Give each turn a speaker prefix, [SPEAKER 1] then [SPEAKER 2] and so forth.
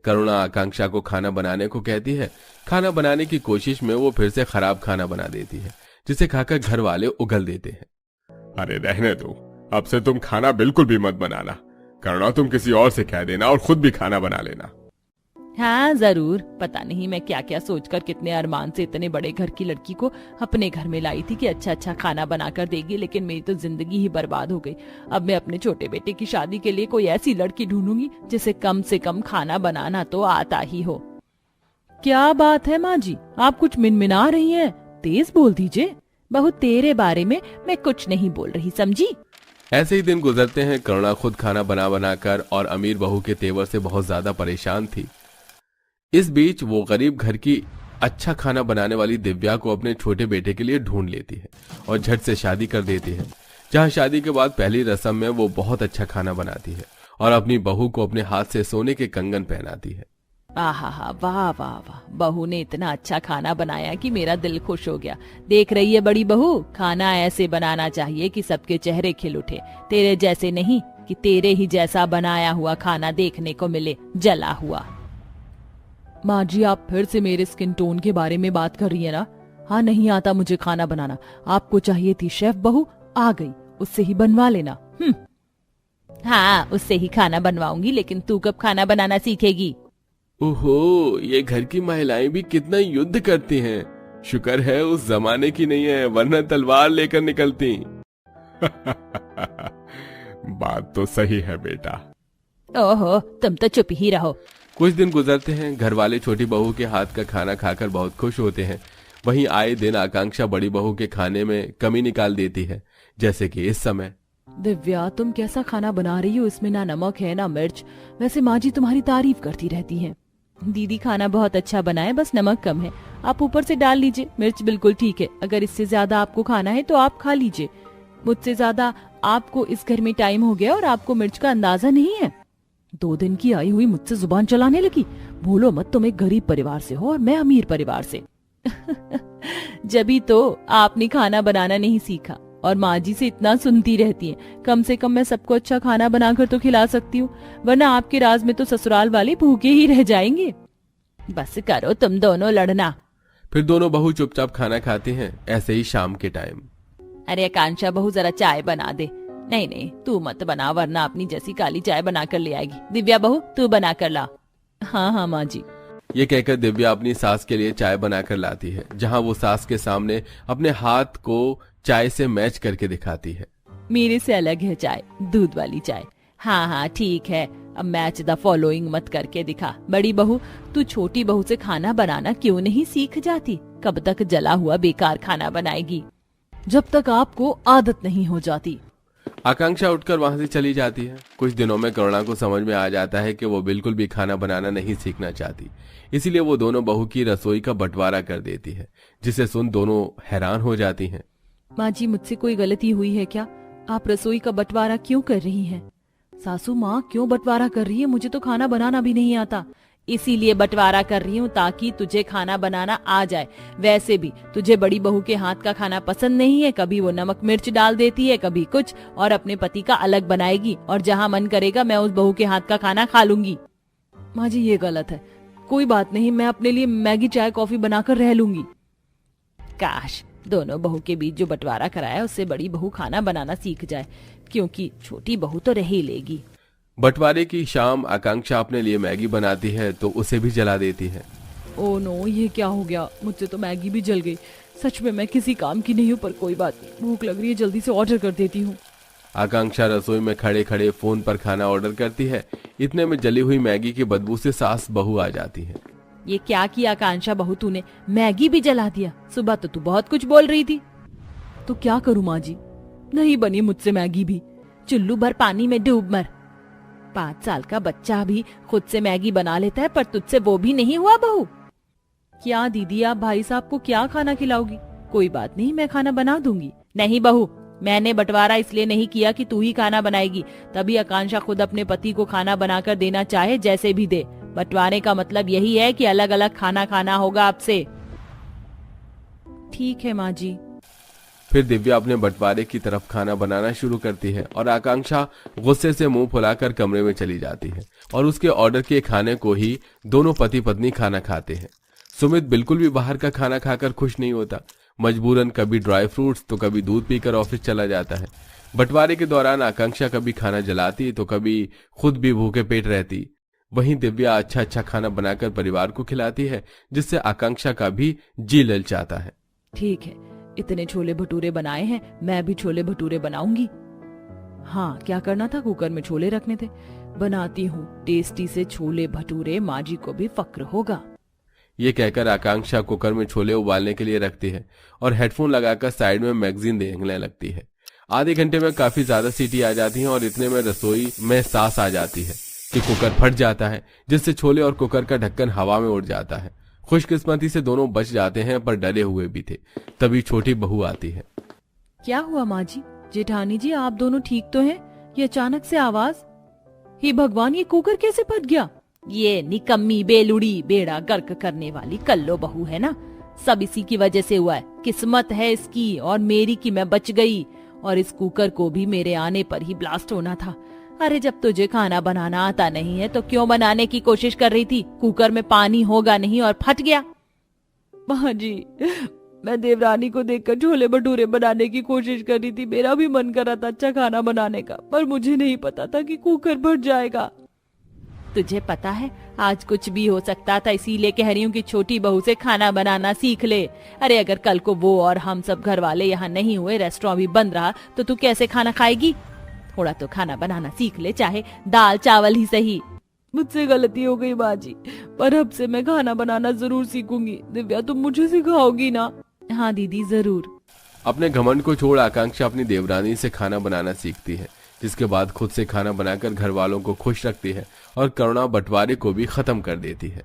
[SPEAKER 1] करुणा आकांक्षा को खाना बनाने को कहती है। खाना बनाने की कोशिश में वो फिर से खराब खाना बना देती है, जिसे खाकर घर वाले उगल देते हैं।
[SPEAKER 2] अरे रहने दो, अब से तुम खाना बिल्कुल भी मत बनाना। करुणा, तुम किसी और से कह देना और खुद भी खाना बना लेना।
[SPEAKER 3] हाँ जरूर। पता नहीं मैं क्या क्या सोचकर कितने अरमान से इतने बड़े घर की लड़की को अपने घर में लाई थी कि अच्छा अच्छा खाना बनाकर देगी, लेकिन मेरी तो जिंदगी ही बर्बाद हो गई। अब मैं अपने छोटे बेटे की शादी के लिए कोई ऐसी लड़की ढूंढूंगी जिसे कम से कम खाना बनाना तो आता ही हो। क्या बात है माँ जी, आप कुछ मिनमिना रही हैं? तेज बोल दीजिए। बहू, तेरे बारे में मैं कुछ नहीं बोल रही, समझी?
[SPEAKER 1] ऐसे ही दिन गुजरते हैं। करुणा खुद खाना बना बनाकर और अमीर बहू के तेवर से बहुत ज्यादा परेशान थी। इस बीच वो गरीब घर की अच्छा खाना बनाने वाली दिव्या को अपने छोटे बेटे के लिए ढूंढ लेती है और झट से शादी कर देती है। जहां शादी के बाद पहली रस्म में वो बहुत अच्छा खाना बनाती है और अपनी बहू को अपने हाथ से सोने के कंगन पहनाती है।
[SPEAKER 3] आहा, वाह वाह वाह, बहू ने इतना अच्छा खाना बनाया कि मेरा दिल खुश हो गया। देख रही है बड़ी बहू, खाना ऐसे बनाना चाहिए कि सबके चेहरे खिल उठे, तेरे जैसे नहीं कि तेरे ही जैसा बनाया हुआ खाना देखने को मिले जला हुआ। माँ जी, आप फिर से मेरे स्किन टोन के बारे में बात कर रही है ना? हाँ, नहीं आता मुझे खाना बनाना। आपको चाहिए थी शेफ बहू, आ गई, उससे ही बनवा लेना। हाँ, उससे ही खाना बनवाऊंगी, लेकिन तू कब खाना बनाना सीखेगी?
[SPEAKER 1] ओहो, ये घर की महिलाएं भी कितना युद्ध करती हैं। शुक्र है उस जमाने की नहीं है, वरना तलवार लेकर निकलती।
[SPEAKER 2] बात तो सही है बेटा।
[SPEAKER 3] ओहो, तुम तो चुप ही रहो।
[SPEAKER 1] कुछ दिन गुजरते हैं। घर वाले छोटी बहू के हाथ का खाना खाकर बहुत खुश होते हैं। वहीं आए दिन आकांक्षा बड़ी बहू के खाने में कमी निकाल देती है, जैसे कि इस समय।
[SPEAKER 3] दिव्या, तुम कैसा खाना बना रही हो? इसमें ना नमक है ना मिर्च। वैसे माँ जी तुम्हारी तारीफ करती रहती हैं। दीदी खाना बहुत अच्छा बना है, बस नमक कम है। आप ऊपर से डाल लीजिए, मिर्च बिल्कुल ठीक है। अगर इससे ज्यादा आपको खाना है तो आप खा लीजिए। मुझसे ज्यादा आपको इस घर में टाइम हो गया और आपको मिर्च का अंदाजा नहीं है। 2 दिन की आई हुई मुझसे जुबान चलाने लगी। भूलो मत, तुम एक गरीब परिवार से हो और मैं अमीर परिवार से। जभी तो आपने खाना बनाना नहीं सीखा और माँ जी से इतना सुनती रहती हैं। कम से कम मैं सबको अच्छा खाना बनाकर तो खिला सकती हूँ, वरना आपके राज में तो ससुराल वाले भूखे ही रह जाएंगे। बस करो तुम दोनों लड़ना।
[SPEAKER 1] फिर दोनों बहू चुपचाप खाना खाती हैं। ऐसे ही शाम के टाइम।
[SPEAKER 3] अरे आकांक्षा बहू, जरा चाय बना दे। नहीं नहीं, तू मत बना, वरना अपनी जैसी काली चाय बना कर ले आएगी। दिव्या बहू, तू बना कर ला। हाँ हाँ माँ जी।
[SPEAKER 1] ये कहकर दिव्या अपनी सास के लिए चाय बनाकर लाती है, जहां वो सास के सामने अपने हाथ को चाय से मैच करके दिखाती है।
[SPEAKER 3] मेरे से अलग है चाय, दूध वाली चाय। हाँ हाँ ठीक है, अब मैच द फॉलोइंग मत करके दिखा। बड़ी बहू, तू छोटी बहू से खाना बनाना क्यों नहीं सीख जाती? कब तक जला हुआ बेकार खाना बनाएगी? जब तक आपको आदत नहीं हो जाती।
[SPEAKER 1] आकांक्षा उठकर वहां से चली जाती है। कुछ दिनों में करुणा को समझ में आ जाता है कि वो बिल्कुल भी खाना बनाना नहीं सीखना चाहती, इसीलिए वो दोनों बहू की रसोई का बंटवारा कर देती है, जिसे सुन दोनों हैरान हो जाती हैं।
[SPEAKER 3] माँ जी, मुझसे कोई गलती हुई है क्या? आप रसोई का बंटवारा क्यों कर रही हैं? सासू माँ, क्यों बंटवारा कर रही है? मुझे तो खाना बनाना भी नहीं आता। इसीलिए बंटवारा कर रही हूँ ताकि तुझे खाना बनाना आ जाए। वैसे भी तुझे बड़ी बहू के हाथ का खाना पसंद नहीं है। कभी वो नमक मिर्च डाल देती है, कभी कुछ, और अपने पति का अलग बनाएगी, और जहाँ मन करेगा मैं उस बहू के हाथ का खाना खा लूंगी। माँ जी, ये गलत है। कोई बात नहीं, मैं अपने लिए मैगी चाय कॉफी बनाकर रह लूंगी। काश दोनों बहू के बीच जो बंटवारा कराया उससे बड़ी बहू खाना बनाना सीख जाए, क्योंकि छोटी बहू तो रह ही लेगी।
[SPEAKER 1] बंटवारे की शाम आकांक्षा अपने लिए मैगी बनाती है तो उसे भी जला देती है।
[SPEAKER 3] ओह नो, ये क्या हो गया? मुझसे तो मैगी भी जल गई। सच में मैं किसी काम की नहीं हूँ, पर कोई बात नहीं, भूख लग रही है, जल्दी से ऑर्डर कर देती हूँ।
[SPEAKER 1] आकांक्षा रसोई में खड़े खड़े फोन पर खाना ऑर्डर करती है। इतने में जली हुई मैगी की बदबू से सास बहू आ जाती है।
[SPEAKER 3] ये क्या किया आकांक्षा बहू तूने? मैगी भी जला दिया। सुबह तो तू बहुत कुछ बोल रही थी। तो क्या करूँ माँ जी, नहीं बनी मुझसे मैगी भी। चुल्लू भर पानी में डूब मर। 5 साल का बच्चा भी खुद से मैगी बना लेता है, पर तुझसे वो भी नहीं हुआ बहू। क्या दीदी, आप भाई साहब को क्या खाना खिलाओगी? कोई बात नहीं, मैं खाना बना दूंगी। नहीं बहू, मैंने बंटवारा इसलिए नहीं किया कि तू ही खाना बनाएगी। तभी आकांक्षा खुद अपने पति को खाना बनाकर देना चाहे, जैसे भी दे। बंटवारे का मतलब यही है कि अलग अलग खाना खाना होगा आपसे। ठीक है माँ जी।
[SPEAKER 1] फिर दिव्या अपने बंटवारे की तरफ खाना बनाना शुरू करती है और आकांक्षा गुस्से से मुंह फुलाकर कमरे में चली जाती है और उसके ऑर्डर के खाने को ही दोनों पति पत्नी खाना खाते हैं। सुमित बिल्कुल भी बाहर का खाना खाकर खुश नहीं होता। मजबूरन कभी ड्राई फ्रूट्स तो कभी दूध पीकर ऑफिस चला जाता है। बंटवारे के दौरान आकांक्षा कभी खाना जलाती तो कभी खुद भी भूखे पेट रहती। वहीं दिव्या अच्छा अच्छा खाना बनाकर परिवार को खिलाती है, जिससे आकांक्षा का भी जी ललचाता है।
[SPEAKER 3] ठीक है, इतने छोले भटूरे बनाए हैं, मैं भी छोले भटूरे बनाऊंगी। हाँ, क्या करना था, कुकर में छोले रखने थे। बनाती हूँ टेस्टी से छोले भटूरे, माँ जी को भी फक्र होगा।
[SPEAKER 1] ये कहकर आकांक्षा कुकर में छोले उबालने के लिए रखती है और हेडफोन लगाकर साइड में मैगजीन देखने लगती है। आधे घंटे में काफी ज्यादा सीटी आ जाती है और इतने में रसोई में सांस आ जाती है कि कुकर फट जाता है, जिससे छोले और कुकर का ढक्कन हवा में उड़ जाता है। खुशकिस्मती से दोनों बच जाते हैं, पर डरे हुए भी थे। तभी छोटी बहू आती है।
[SPEAKER 3] क्या हुआ माँ जी? जेठानी जी, आप दोनों ठीक तो हैं? ये अचानक से आवाज, हे भगवान, ये कुकर कैसे फट गया? ये निकम्मी बेलुड़ी बेड़ा गर्क करने वाली कल्लो बहू है ना, सब इसी की वजह से हुआ है। किस्मत है इसकी और मेरी कि मैं बच गई, और इस कुकर को भी मेरे आने पर ही ब्लास्ट होना था। अरे जब तुझे खाना बनाना आता नहीं है तो क्यों बनाने की कोशिश कर रही थी? कुकर में पानी होगा नहीं और फट गया। माँ जी, मैं देवरानी को देखकर छोले भटूरे बनाने की कोशिश कर रही थी। मेरा भी मन कर रहा था अच्छा खाना बनाने का, पर मुझे नहीं पता था कि कुकर फट जाएगा। तुझे पता है, आज कुछ भी हो सकता था, इसीलिए कह रही हूँ कि छोटी बहू से खाना बनाना सीख ले। अरे अगर कल को वो और हम सब घर वाले यहाँ नहीं हुए, रेस्टोरेंट भी बंद रहा, तो तू कैसे खाना खाएगी? थोड़ा तो खाना बनाना सीख ले, चाहे दाल चावल ही सही। मुझसे गलती हो गई माँ जी, पर अब से मैं खाना बनाना जरूर सीखूंगी। दिव्या, तुम मुझे सिखाओगी ना? हाँ दीदी, जरूर।
[SPEAKER 1] अपने घमंड को छोड़ आकांक्षा अपनी देवरानी से खाना बनाना सीखती है, जिसके बाद खुद से खाना बनाकर घर वालों को खुश रखती है और करुणा बंटवारे को भी खत्म कर देती है।